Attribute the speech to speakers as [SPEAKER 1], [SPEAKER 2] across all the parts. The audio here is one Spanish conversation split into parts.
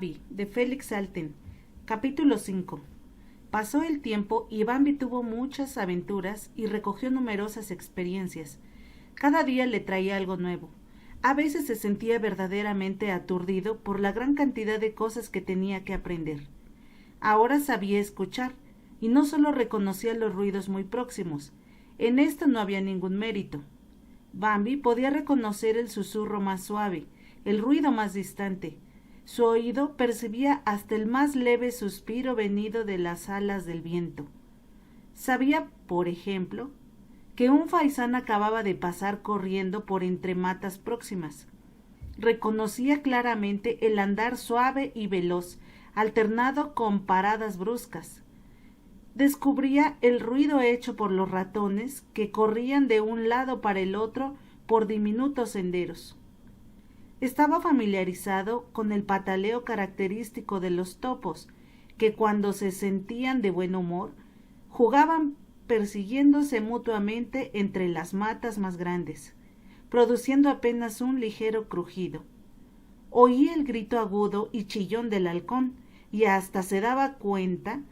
[SPEAKER 1] Bambi, de Félix Salten. Capítulo 5. Pasó el tiempo y Bambi tuvo muchas aventuras y recogió numerosas experiencias. Cada día le traía algo nuevo. A veces se sentía verdaderamente aturdido por la gran cantidad de cosas que tenía que aprender. Ahora sabía escuchar, y no solo reconocía los ruidos muy próximos. En esto no había ningún mérito. Bambi podía reconocer el susurro más suave, el ruido más distante. Su oído percibía hasta el más leve suspiro venido de las alas del viento. Sabía, por ejemplo, que un faisán acababa de pasar corriendo por entre matas próximas. Reconocía claramente el andar suave y veloz, alternado con paradas bruscas. Descubría el ruido hecho por los ratones que corrían de un lado para el otro por diminutos senderos. Estaba familiarizado con el pataleo característico de los topos, que cuando se sentían de buen humor, jugaban persiguiéndose mutuamente entre las matas más grandes, produciendo apenas un ligero crujido. Oía el grito agudo y chillón del halcón, y hasta se daba cuenta,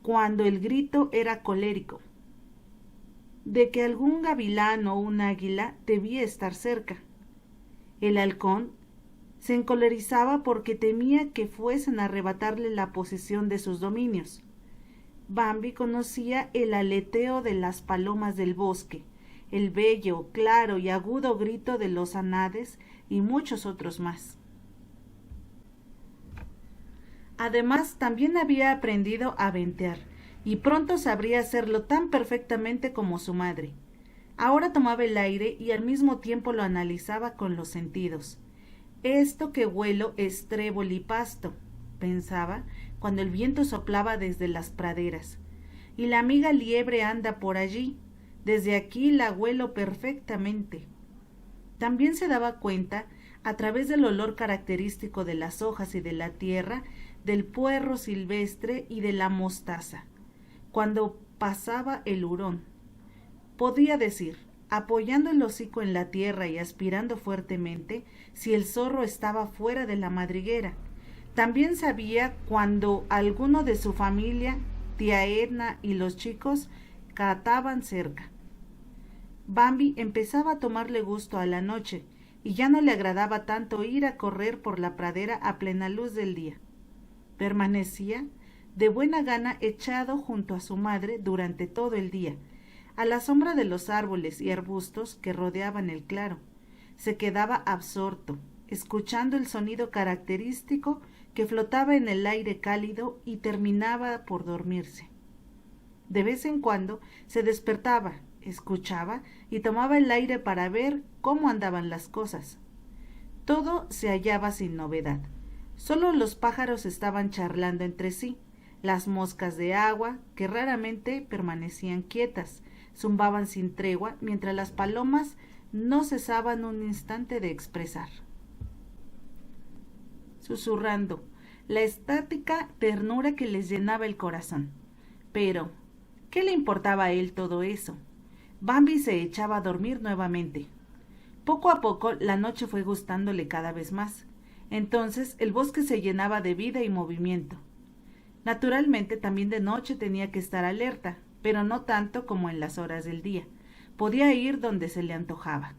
[SPEAKER 1] cuando el grito era colérico, de que algún gavilán o un águila debía estar cerca. El halcón se encolerizaba porque temía que fuesen a arrebatarle la posesión de sus dominios. Bambi conocía el aleteo de las palomas del bosque, el bello, claro y agudo grito de los ánades y muchos otros más. Además, también había aprendido a ventear, y pronto sabría hacerlo tan perfectamente como su madre. Ahora tomaba el aire y al mismo tiempo lo analizaba con los sentidos. «Esto que huelo es trébol y pasto», pensaba, cuando el viento soplaba desde las praderas. «Y la amiga liebre anda por allí. Desde aquí la huelo perfectamente». También se daba cuenta, a través del olor característico de las hojas y de la tierra, del puerro silvestre y de la mostaza, cuando pasaba el hurón. Podía decir, apoyando el hocico en la tierra y aspirando fuertemente, si el zorro estaba fuera de la madriguera. También sabía cuando alguno de su familia, tía Edna y los chicos, cataban cerca. Bambi empezaba a tomarle gusto a la noche, y ya no le agradaba tanto ir a correr por la pradera a plena luz del día. Permanecía de buena gana echado junto a su madre durante todo el día, a la sombra de los árboles y arbustos que rodeaban el claro. Se quedaba absorto, escuchando el sonido característico que flotaba en el aire cálido y terminaba por dormirse. De vez en cuando se despertaba, escuchaba y tomaba el aire para ver cómo andaban las cosas. Todo se hallaba sin novedad. Solo los pájaros estaban charlando entre sí. Las moscas de agua, que raramente permanecían quietas, zumbaban sin tregua, mientras las palomas no cesaban un instante de expresar, susurrando, la estática ternura que les llenaba el corazón. Pero, ¿qué le importaba a él todo eso? Bambi se echaba a dormir nuevamente. Poco a poco la noche fue gustándole cada vez más. Entonces el bosque se llenaba de vida y movimiento. Naturalmente también de noche tenía que estar alerta, pero no tanto como en las horas del día. Podía ir donde se le antojaba.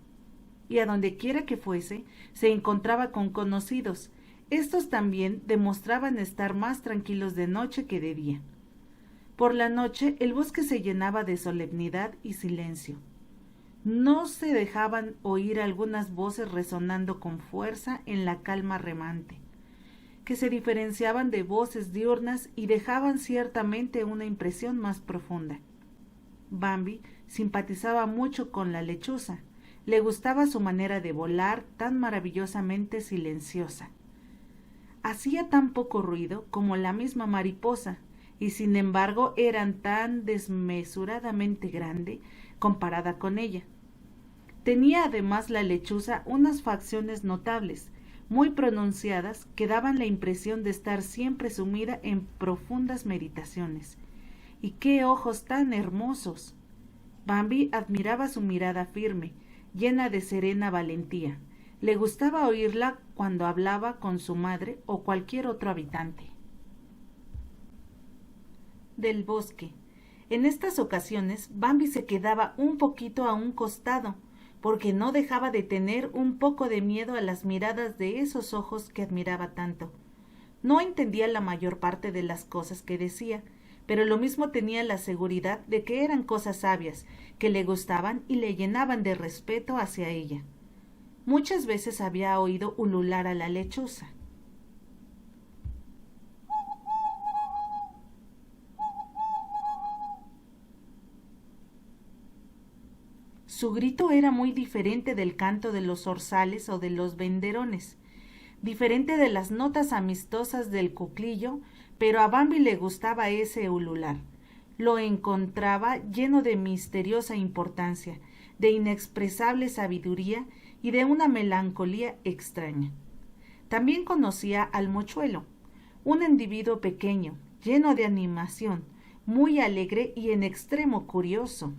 [SPEAKER 1] Y a donde quiera que fuese, se encontraba con conocidos. Estos también demostraban estar más tranquilos de noche que de día. Por la noche el bosque se llenaba de solemnidad y silencio. No se dejaban oír algunas voces resonando con fuerza en la calma remante, que se diferenciaban de voces diurnas y dejaban ciertamente una impresión más profunda. Bambi simpatizaba mucho con la lechuza. Le gustaba su manera de volar tan maravillosamente silenciosa. Hacía tan poco ruido como la misma mariposa, y sin embargo eran tan desmesuradamente grande comparada con ella. Tenía además la lechuza unas facciones notables, muy pronunciadas, que daban la impresión de estar siempre sumida en profundas meditaciones. ¡Y qué ojos tan hermosos! Bambi admiraba su mirada firme, llena de serena valentía, Le gustaba oírla cuando hablaba con su madre o cualquier otro habitante. Del bosque. En estas ocasiones, Bambi se quedaba un poquito a un costado, porque no dejaba de tener un poco de miedo a las miradas de esos ojos que admiraba tanto. No entendía la mayor parte de las cosas que decía, pero lo mismo tenía la seguridad de que eran cosas sabias, que le gustaban y le llenaban de respeto hacia ella. Muchas veces había oído ulular a la lechuza. Su grito era muy diferente del canto de los zorzales o de los venderones, diferente de las notas amistosas del cuclillo, pero a Bambi le gustaba ese ulular. Lo encontraba lleno de misteriosa importancia, de inexpresable sabiduría y de una melancolía extraña. También conocía al mochuelo, un individuo pequeño, lleno de animación, muy alegre y en extremo curioso.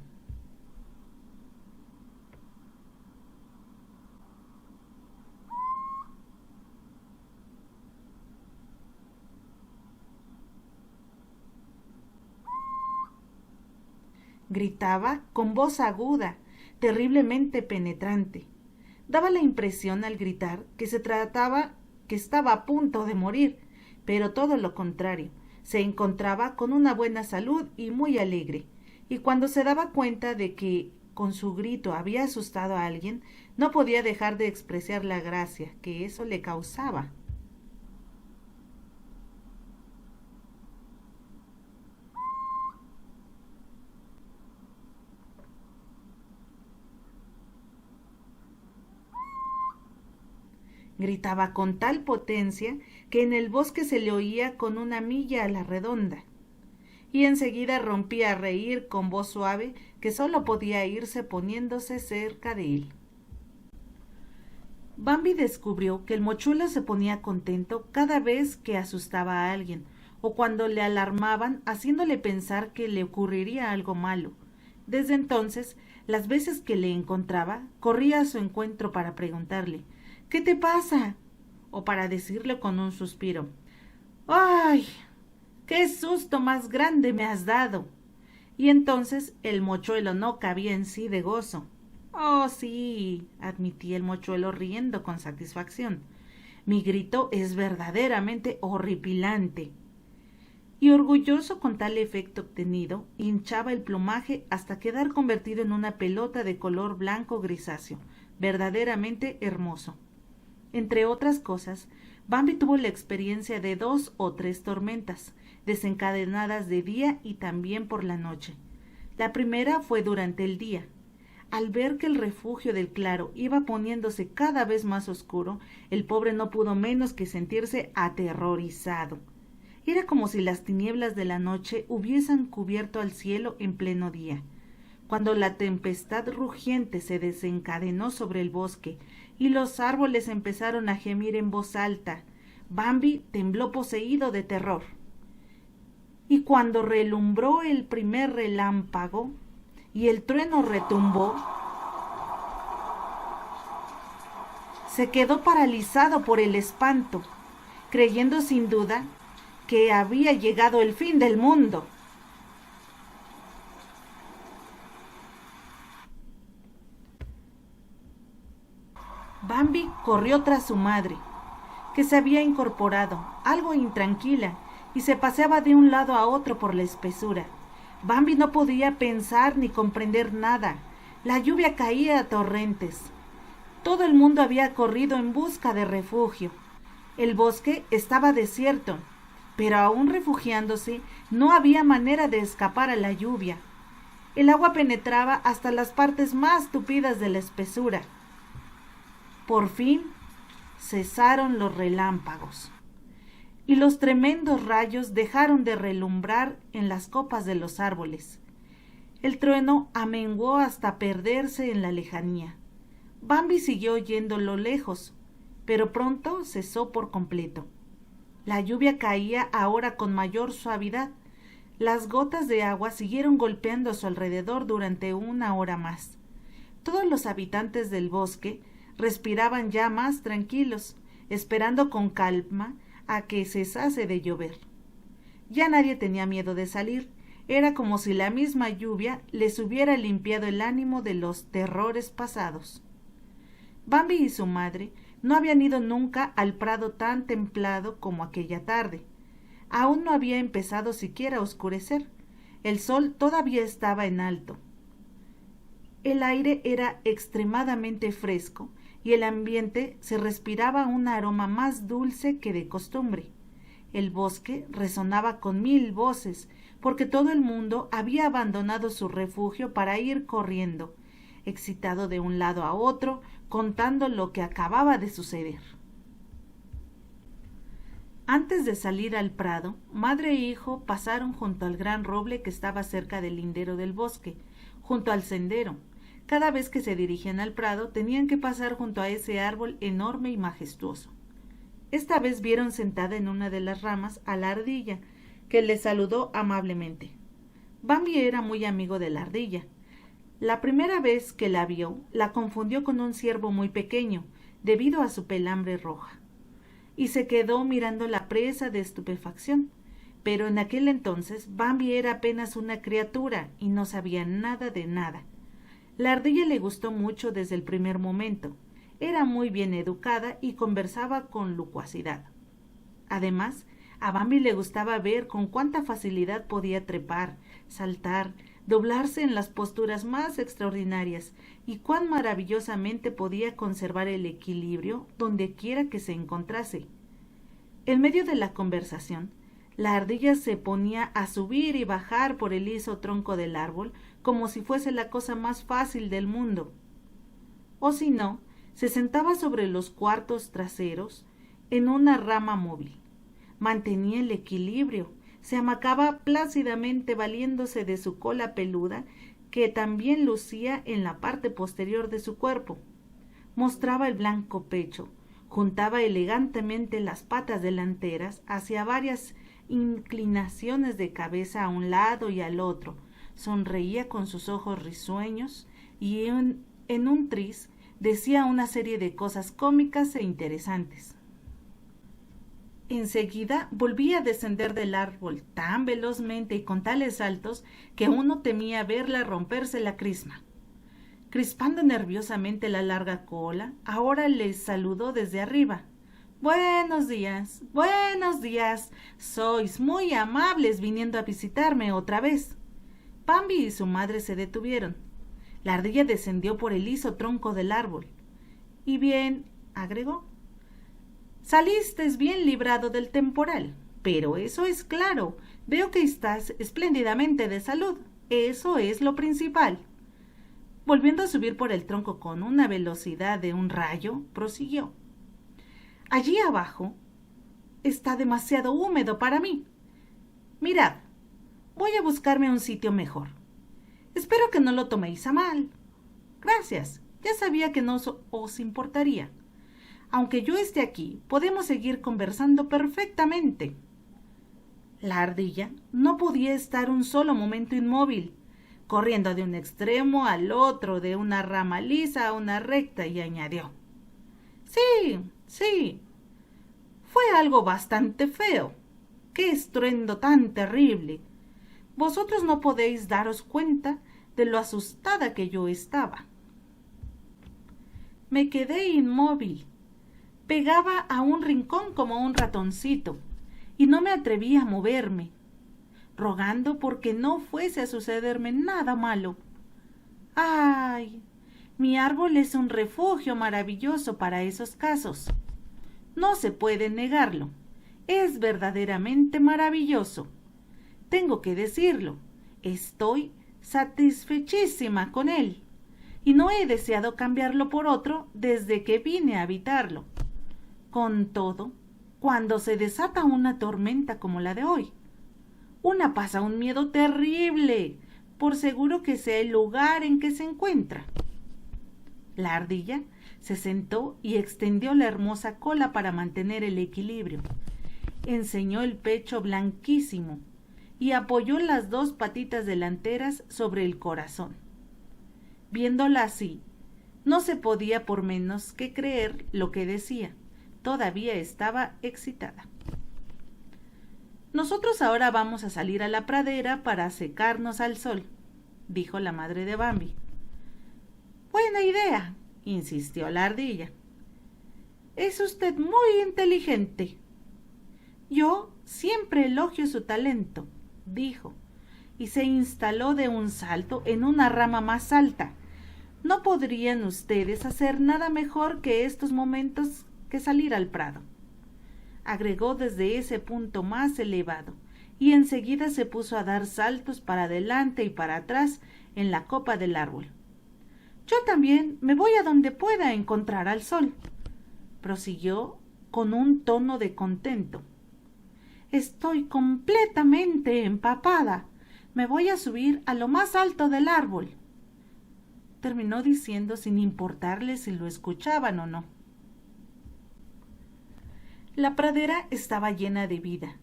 [SPEAKER 1] Gritaba con voz aguda, terriblemente penetrante. Daba la impresión al gritar que que estaba a punto de morir, pero todo lo contrario, se encontraba con una buena salud y muy alegre, y cuando se daba cuenta de que con su grito había asustado a alguien, no podía dejar de expresar la gracia que eso le causaba. Gritaba con tal potencia que en el bosque se le oía con una milla a la redonda, y enseguida rompía a reír con voz suave que sólo podía irse poniéndose cerca de él. Bambi descubrió que el mochuelo se ponía contento cada vez que asustaba a alguien, o cuando le alarmaban haciéndole pensar que le ocurriría algo malo. Desde entonces, las veces que le encontraba, corría a su encuentro para preguntarle ¿qué te pasa? O para decirle con un suspiro ¡ay! ¡Qué susto más grande me has dado! Y entonces el mochuelo no cabía en sí de gozo. Oh, sí, admitía el mochuelo riendo con satisfacción. Mi grito es verdaderamente horripilante. Y orgulloso con tal efecto obtenido, hinchaba el plumaje hasta quedar convertido en una pelota de color blanco grisáceo, verdaderamente hermoso. Entre otras cosas, Bambi tuvo la experiencia de 2 o 3 tormentas, desencadenadas de día y también por la noche. La primera fue durante el día. Al ver que el refugio del claro iba poniéndose cada vez más oscuro, el pobre no pudo menos que sentirse aterrorizado. Era como si las tinieblas de la noche hubiesen cubierto al cielo en pleno día. Cuando la tempestad rugiente se desencadenó sobre el bosque y los árboles empezaron a gemir en voz alta, Bambi tembló poseído de terror. Y cuando relumbró el primer relámpago y el trueno retumbó, se quedó paralizado por el espanto, creyendo sin duda que había llegado el fin del mundo. Bambi corrió tras su madre, que se había incorporado, algo intranquila, y se paseaba de un lado a otro por la espesura. Bambi no podía pensar ni comprender nada. La lluvia caía a torrentes. Todo el mundo había corrido en busca de refugio. El bosque estaba desierto, pero aún refugiándose, no había manera de escapar a la lluvia. El agua penetraba hasta las partes más tupidas de la espesura. Por fin cesaron los relámpagos y los tremendos rayos dejaron de relumbrar en las copas de los árboles. El trueno amenguó hasta perderse en la lejanía. Bambi siguió oyéndolo lejos, pero pronto cesó por completo. La lluvia caía ahora con mayor suavidad. Las gotas de agua siguieron golpeando a su alrededor durante 1 hora más. Todos los habitantes del bosque respiraban ya más tranquilos, esperando con calma a que cesase de llover. Ya nadie tenía miedo de salir. Era como si la misma lluvia les hubiera limpiado el ánimo de los terrores pasados. Bambi y su madre no habían ido nunca al prado tan templado como aquella tarde. Aún no había empezado siquiera a oscurecer. El sol todavía estaba en alto. El aire era extremadamente fresco y el ambiente se respiraba un aroma más dulce que de costumbre. El bosque resonaba con 1000 voces, porque todo el mundo había abandonado su refugio para ir corriendo, excitado de un lado a otro, contando lo que acababa de suceder. Antes de salir al prado, madre e hijo pasaron junto al gran roble que estaba cerca del lindero del bosque, junto al sendero. Cada vez que se dirigían al prado, tenían que pasar junto a ese árbol enorme y majestuoso. Esta vez vieron sentada en una de las ramas a la ardilla, que les saludó amablemente. Bambi era muy amigo de la ardilla. La primera vez que la vio, la confundió con un ciervo muy pequeño, debido a su pelambre roja, y se quedó mirando la presa de estupefacción. Pero en aquel entonces Bambi era apenas una criatura y no sabía nada de nada. La ardilla le gustó mucho desde el primer momento. Era muy bien educada y conversaba con locuacidad. Además, a Bambi le gustaba ver con cuánta facilidad podía trepar, saltar, doblarse en las posturas más extraordinarias y cuán maravillosamente podía conservar el equilibrio donde quiera que se encontrase. En medio de la conversación, la ardilla se ponía a subir y bajar por el liso tronco del árbol como si fuese la cosa más fácil del mundo. O si no, se sentaba sobre los cuartos traseros en una rama móvil. Mantenía el equilibrio, se amacaba plácidamente valiéndose de su cola peluda, que también lucía en la parte posterior de su cuerpo. Mostraba el blanco pecho, juntaba elegantemente las patas delanteras hacia varias inclinaciones de cabeza a un lado y al otro, sonreía con sus ojos risueños y en un tris decía una serie de cosas cómicas e interesantes. Enseguida volvía a descender del árbol tan velozmente y con tales saltos que uno temía verla romperse la crisma. Crispando nerviosamente la larga cola, ahora les saludó desde arriba. Buenos días, sois muy amables viniendo a visitarme otra vez. Bambi y su madre se detuvieron. La ardilla descendió por el liso tronco del árbol. Y bien, agregó, salistes bien librado del temporal, pero eso es claro, veo que estás espléndidamente de salud, eso es lo principal. Volviendo a subir por el tronco con una velocidad de un rayo, prosiguió. Allí abajo está demasiado húmedo para mí. Mirad, voy a buscarme un sitio mejor. Espero que no lo toméis a mal. Gracias, ya sabía que no os importaría. Aunque yo esté aquí, podemos seguir conversando perfectamente. La ardilla no podía estar un solo momento inmóvil, corriendo de un extremo al otro, de una rama lisa a una recta, y añadió, Sí, fue algo bastante feo. ¡Qué estruendo tan terrible! Vosotros no podéis daros cuenta de lo asustada que yo estaba. Me quedé inmóvil, pegaba a un rincón como un ratoncito, y no me atreví a moverme, rogando porque no fuese a sucederme nada malo. ¡Ay! Mi árbol es un refugio maravilloso para esos casos. No se puede negarlo. Es verdaderamente maravilloso. Tengo que decirlo. Estoy satisfechísima con él, y no he deseado cambiarlo por otro desde que vine a habitarlo. Con todo, cuando se desata una tormenta como la de hoy, una pasa un miedo terrible, por seguro que sea el lugar en que se encuentra. La ardilla se sentó y extendió la hermosa cola para mantener el equilibrio. Enseñó el pecho blanquísimo y apoyó las 2 patitas delanteras sobre el corazón. Viéndola así, No se podía por menos que creer lo que decía. Todavía estaba excitada. Nosotros ahora vamos a salir a la pradera para secarnos al sol, dijo la madre de Bambi. Buena idea, insistió la ardilla. Es usted muy inteligente. Yo siempre elogio su talento, dijo, y se instaló de un salto en una rama más alta. No podrían ustedes hacer nada mejor que estos momentos que salir al prado, agregó desde ese punto más elevado, y enseguida se puso a dar saltos para adelante y para atrás en la copa del árbol. Yo también me voy a donde pueda encontrar al sol, prosiguió con un tono de contento. Estoy completamente empapada. Me voy a subir a lo más alto del árbol, terminó diciendo sin importarle si lo escuchaban o no. La pradera estaba llena de vida.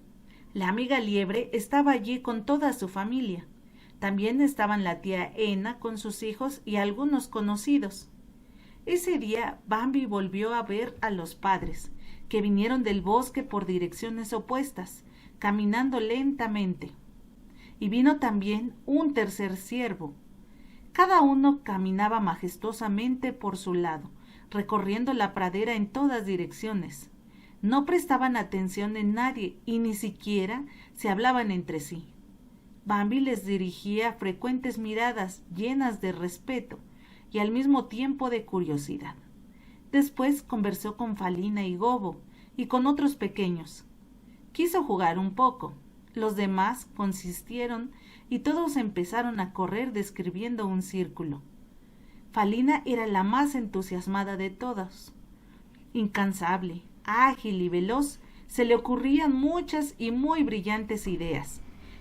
[SPEAKER 1] La amiga liebre estaba allí con toda su familia. También estaban la tía Ena con sus hijos y algunos conocidos. Ese día Bambi volvió a ver a los padres, que vinieron del bosque por direcciones opuestas, caminando lentamente. Y vino también un tercer ciervo. Cada uno caminaba majestuosamente por su lado, recorriendo la pradera en todas direcciones. No prestaban atención en nadie y ni siquiera se hablaban entre sí. Bambi les dirigía frecuentes miradas llenas de respeto y al mismo tiempo de curiosidad. Después conversó con Falina y Gobo y con otros pequeños. Quiso jugar un poco. Los demás consistieron y todos empezaron a correr describiendo un círculo. Falina era la más entusiasmada de todos. Incansable, ágil y veloz, se le ocurrían muchas y muy brillantes ideas.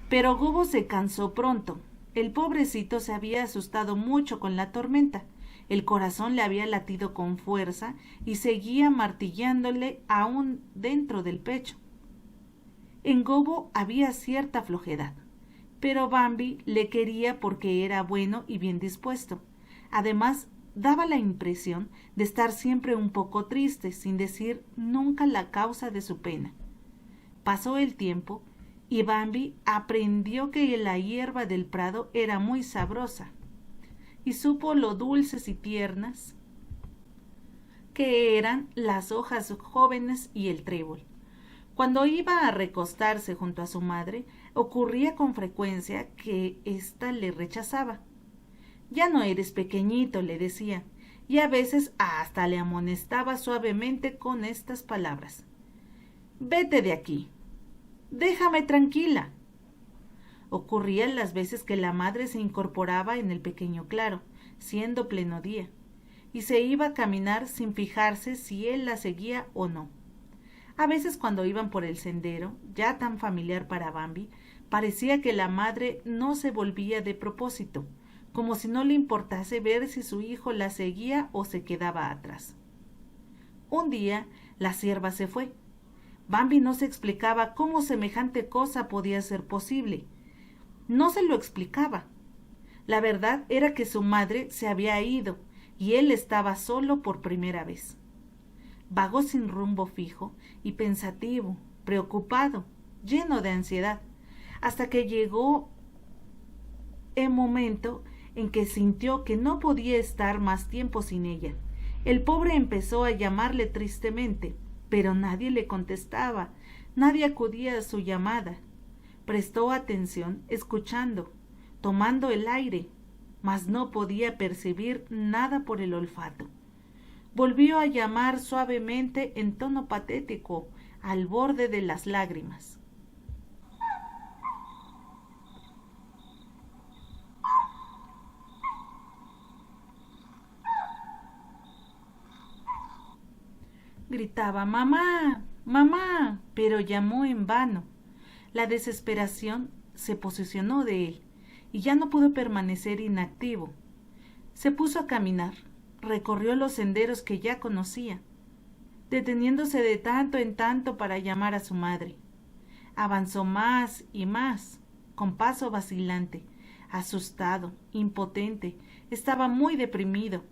[SPEAKER 1] Pero Gobo se cansó pronto. El pobrecito se había asustado mucho con la tormenta. El corazón le había latido con fuerza y seguía martillándole aún dentro del pecho. En Gobo había cierta flojedad, pero Bambi le quería porque era bueno y bien dispuesto. Además, daba la impresión de estar siempre un poco triste, sin decir nunca la causa de su pena. Pasó el tiempo y Bambi aprendió que la hierba del prado era muy sabrosa y supo lo dulces y tiernas que eran las hojas jóvenes y el trébol. Cuando iba a recostarse junto a su madre, ocurría con frecuencia que ésta le rechazaba. Ya no eres pequeñito, le decía, y a veces hasta le amonestaba suavemente con estas palabras. Vete de aquí. Déjame tranquila. Ocurrían las veces que la madre se incorporaba en el pequeño claro, siendo pleno día, y se iba a caminar sin fijarse si él la seguía o no. A veces cuando iban por el sendero, ya tan familiar para Bambi, parecía que la madre no se volvía de propósito, como si no le importase ver si su hijo la seguía o se quedaba atrás. Un día la cierva se fue. Bambi no se explicaba cómo semejante cosa podía ser posible. No se lo explicaba. La verdad era que su madre se había ido y él estaba solo por primera vez. Vagó sin rumbo fijo y pensativo, preocupado, lleno de ansiedad, hasta que llegó el momento en que sintió que no podía estar más tiempo sin ella. El pobre empezó a llamarle tristemente, pero nadie le contestaba, nadie acudía a su llamada. Prestó atención, escuchando, tomando el aire, mas no podía percibir nada por el olfato. Volvió a llamar suavemente en tono patético, al borde de las lágrimas. Gritaba «¡Mamá! ¡Mamá!», pero llamó en vano. La desesperación se posesionó de él y ya no pudo permanecer inactivo. Se puso a caminar, recorrió los senderos que ya conocía, deteniéndose de tanto en tanto para llamar a su madre. Avanzó más y más, con paso vacilante, asustado, impotente, estaba muy deprimido.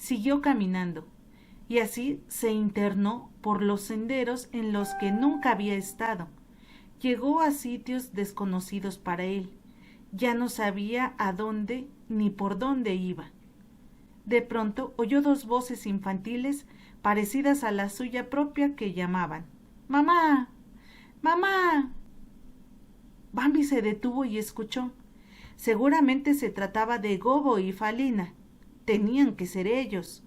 [SPEAKER 1] Siguió caminando, y así se internó por los senderos en los que nunca había estado. Llegó a sitios desconocidos para él. Ya no sabía a dónde ni por dónde iba. De pronto oyó dos voces infantiles parecidas a la suya propia que llamaban: ¡Mamá! ¡Mamá! Bambi se detuvo y escuchó. Seguramente se trataba de Gobbo y Falina. Tenían que ser ellos.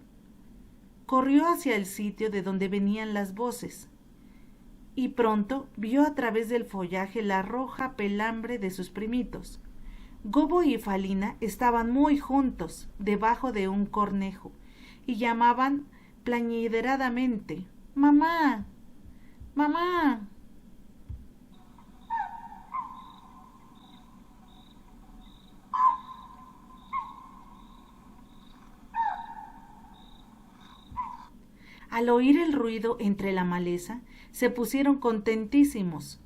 [SPEAKER 1] Corrió hacia el sitio de donde venían las voces, y pronto vio a través del follaje la roja pelambre de sus primitos. Gobbo y Falina estaban muy juntos, debajo de un cornejo, y llamaban plañideradamente: ¡Mamá! ¡Mamá! Al oír el ruido entre la maleza, se pusieron contentísimos,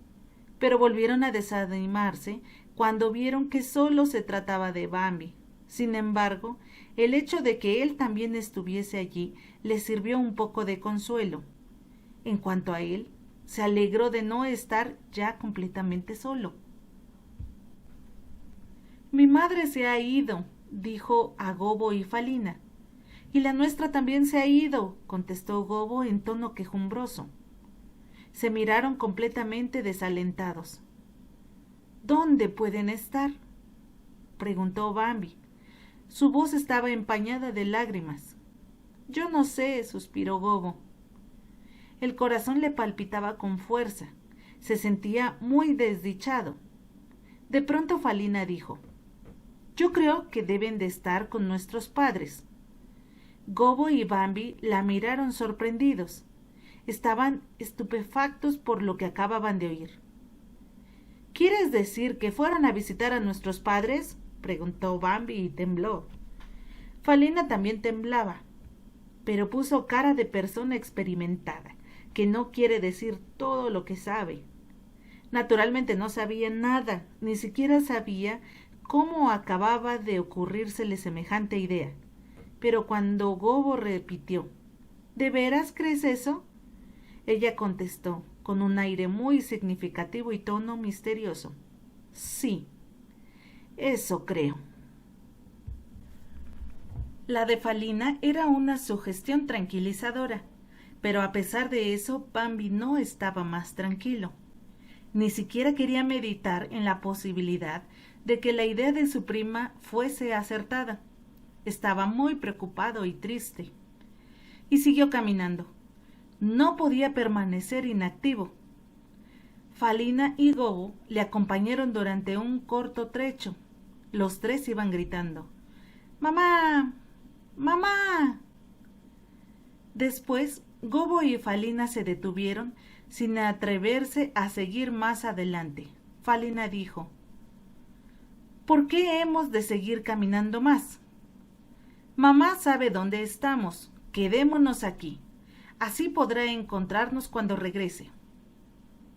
[SPEAKER 1] pero volvieron a desanimarse cuando vieron que solo se trataba de Bambi. Sin embargo, el hecho de que él también estuviese allí les sirvió un poco de consuelo. En cuanto a él, se alegró de no estar ya completamente solo. Mi madre se ha ido, dijo a Gobbo y Falina. Y la nuestra también se ha ido, contestó Gobbo en tono quejumbroso. Se miraron completamente desalentados. ¿Dónde pueden estar?, preguntó Bambi. Su voz estaba empañada de lágrimas. Yo no sé, suspiró Gobbo. El corazón le palpitaba con fuerza. Se sentía muy desdichado. De pronto Falina dijo: Yo creo que deben de estar con nuestros padres. Gobbo y Bambi la miraron sorprendidos. Estaban estupefactos por lo que acababan de oír. ¿Quieres decir que fueron a visitar a nuestros padres?, preguntó Bambi y tembló. Falina también temblaba, pero puso cara de persona experimentada, que no quiere decir todo lo que sabe. Naturalmente no sabía nada, ni siquiera sabía cómo acababa de ocurrírsele semejante idea. Pero cuando Gobbo repitió: ¿De veras crees eso?, ella contestó con un aire muy significativo y tono misterioso: Sí, eso creo. La de Falina era una sugestión tranquilizadora, pero a pesar de eso Bambi no estaba más tranquilo. Ni siquiera quería meditar en la posibilidad de que la idea de su prima fuese acertada. Estaba muy preocupado y triste. Y siguió caminando. No podía permanecer inactivo. Falina y Gobbo le acompañaron durante un corto trecho. Los tres iban gritando: ¡Mamá! ¡Mamá! Después, Gobbo y Falina se detuvieron sin atreverse a seguir más adelante. Falina dijo: ¿Por qué hemos de seguir caminando más? Mamá sabe dónde estamos. Quedémonos aquí. Así podrá encontrarnos cuando regrese.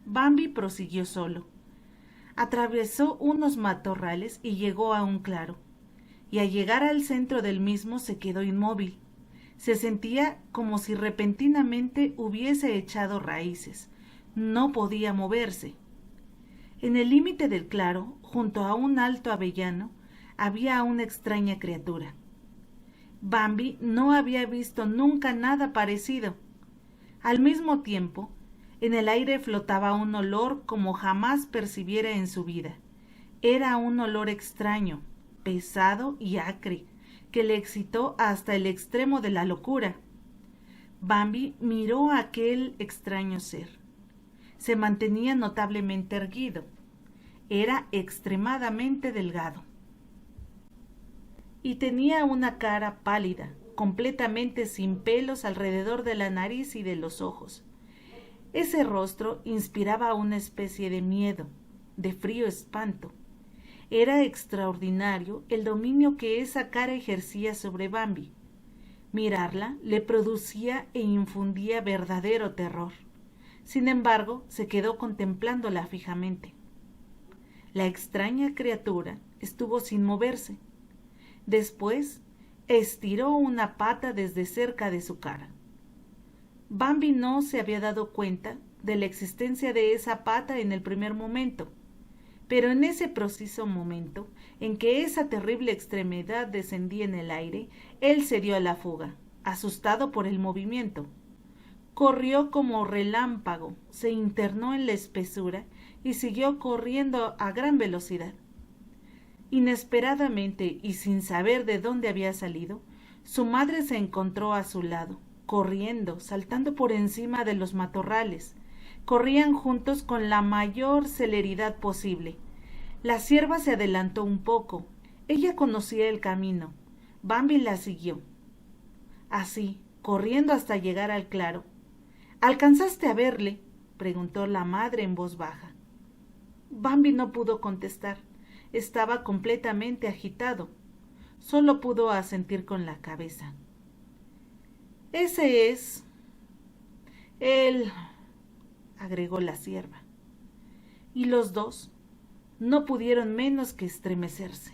[SPEAKER 1] Bambi prosiguió solo. Atravesó unos matorrales y llegó a un claro. Y al llegar al centro del mismo se quedó inmóvil. Se sentía como si repentinamente hubiese echado raíces. No podía moverse. En el límite del claro, junto a un alto avellano, había una extraña criatura. Bambi no había visto nunca nada parecido. Al mismo tiempo, en el aire flotaba un olor como jamás percibiera en su vida. Era un olor extraño, pesado y acre, que le excitó hasta el extremo de la locura. Bambi miró a aquel extraño ser. Se mantenía notablemente erguido. Era extremadamente delgado. Y tenía una cara pálida, completamente sin pelos alrededor de la nariz y de los ojos. Ese rostro inspiraba una especie de miedo, de frío espanto. Era extraordinario el dominio que esa cara ejercía sobre Bambi. Mirarla le producía e infundía verdadero terror. Sin embargo, se quedó contemplándola fijamente. La extraña criatura estuvo sin moverse. Después estiró una pata desde cerca de su cara. Bambi no se había dado cuenta de la existencia de esa pata en el primer momento, pero en ese preciso momento en que esa terrible extremidad descendía en el aire, él se dio a la fuga, asustado por el movimiento. Corrió como relámpago, se internó en la espesura y siguió corriendo a gran velocidad. Inesperadamente y sin saber de dónde había salido, su madre se encontró a su lado, corriendo, saltando por encima de los matorrales. Corrían juntos con la mayor celeridad posible. La cierva se adelantó un poco. Ella conocía el camino. Bambi la siguió. Así, corriendo hasta llegar al claro. ¿Alcanzaste a verle?, preguntó la madre en voz baja. Bambi no pudo contestar. Estaba completamente agitado. Solo pudo asentir con la cabeza. Ese es él, agregó la cierva. Y los dos no pudieron menos que estremecerse.